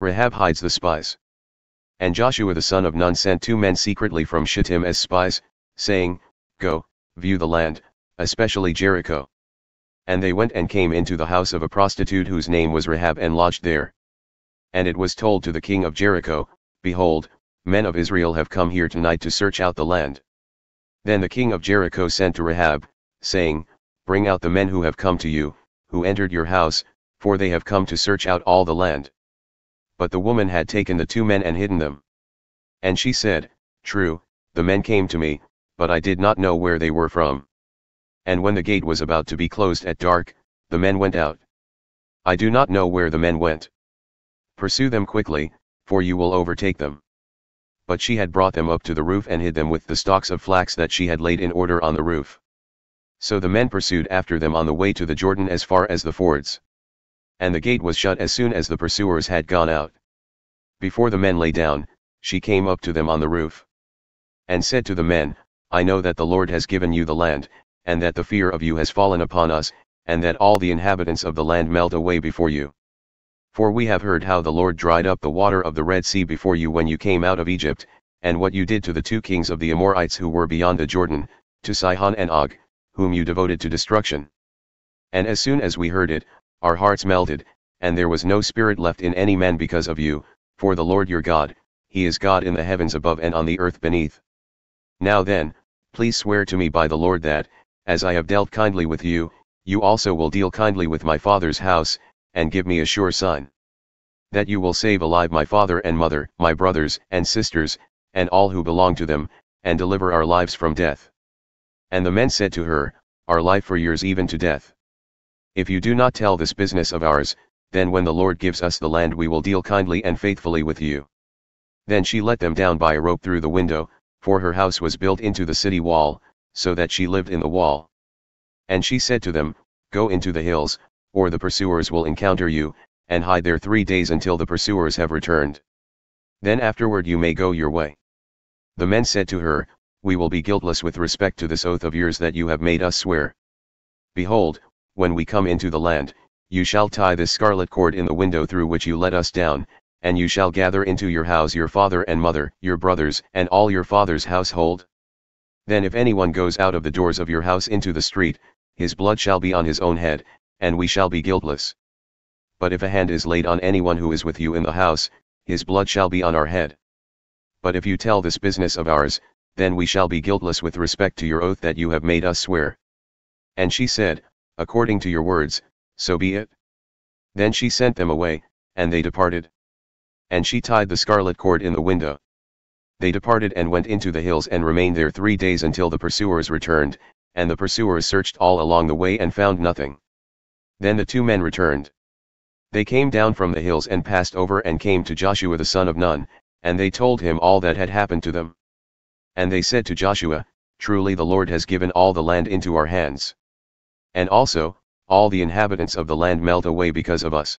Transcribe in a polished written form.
Rahab hides the spies. And Joshua the son of Nun sent 2 men secretly from Shittim as spies, saying, Go, view the land, especially Jericho. And they went and came into the house of a prostitute whose name was Rahab and lodged there. And it was told to the king of Jericho, Behold, men of Israel have come here tonight to search out the land. Then the king of Jericho sent to Rahab, saying, Bring out the men who have come to you, who entered your house, for they have come to search out all the land. But the woman had taken the 2 men and hidden them. And she said, True, the men came to me, but I did not know where they were from. And when the gate was about to be closed at dark, the men went out. I do not know where the men went. Pursue them quickly, for you will overtake them. But she had brought them up to the roof and hid them with the stalks of flax that she had laid in order on the roof. So the men pursued after them on the way to the Jordan as far as the fords. And the gate was shut as soon as the pursuers had gone out. Before the men lay down, she came up to them on the roof. And said to the men, I know that the Lord has given you the land, and that the fear of you has fallen upon us, and that all the inhabitants of the land melt away before you. For we have heard how the Lord dried up the water of the Red Sea before you when you came out of Egypt, and what you did to the 2 kings of the Amorites who were beyond the Jordan, to Sihon and Og, whom you devoted to destruction. And as soon as we heard it, our hearts melted, and there was no spirit left in any man because of you, for the Lord your God, He is God in the heavens above and on the earth beneath. Now then, please swear to me by the Lord that, as I have dealt kindly with you, you also will deal kindly with my father's house, and give me a sure sign. That you will save alive my father and mother, my brothers and sisters, and all who belong to them, and deliver our lives from death. And the men said to her, Our life for yours even to death. If you do not tell this business of ours, then when the Lord gives us the land we will deal kindly and faithfully with you. Then she let them down by a rope through the window, for her house was built into the city wall, so that she lived in the wall. And she said to them, Go into the hills, or the pursuers will encounter you, and hide there 3 days until the pursuers have returned. Then afterward you may go your way. The men said to her, We will be guiltless with respect to this oath of yours that you have made us swear. Behold, when we come into the land, you shall tie this scarlet cord in the window through which you let us down, and you shall gather into your house your father and mother, your brothers, and all your father's household. Then if anyone goes out of the doors of your house into the street, his blood shall be on his own head, and we shall be guiltless. But if a hand is laid on anyone who is with you in the house, his blood shall be on our head. But if you tell this business of ours, then we shall be guiltless with respect to your oath that you have made us swear. And she said, According to your words, so be it. Then she sent them away, and they departed. And she tied the scarlet cord in the window. They departed and went into the hills and remained there 3 days until the pursuers returned, and the pursuers searched all along the way and found nothing. Then the 2 men returned. They came down from the hills and passed over and came to Joshua the son of Nun, and they told him all that had happened to them. And they said to Joshua, Truly the Lord has given all the land into our hands. And also, all the inhabitants of the land melt away because of us.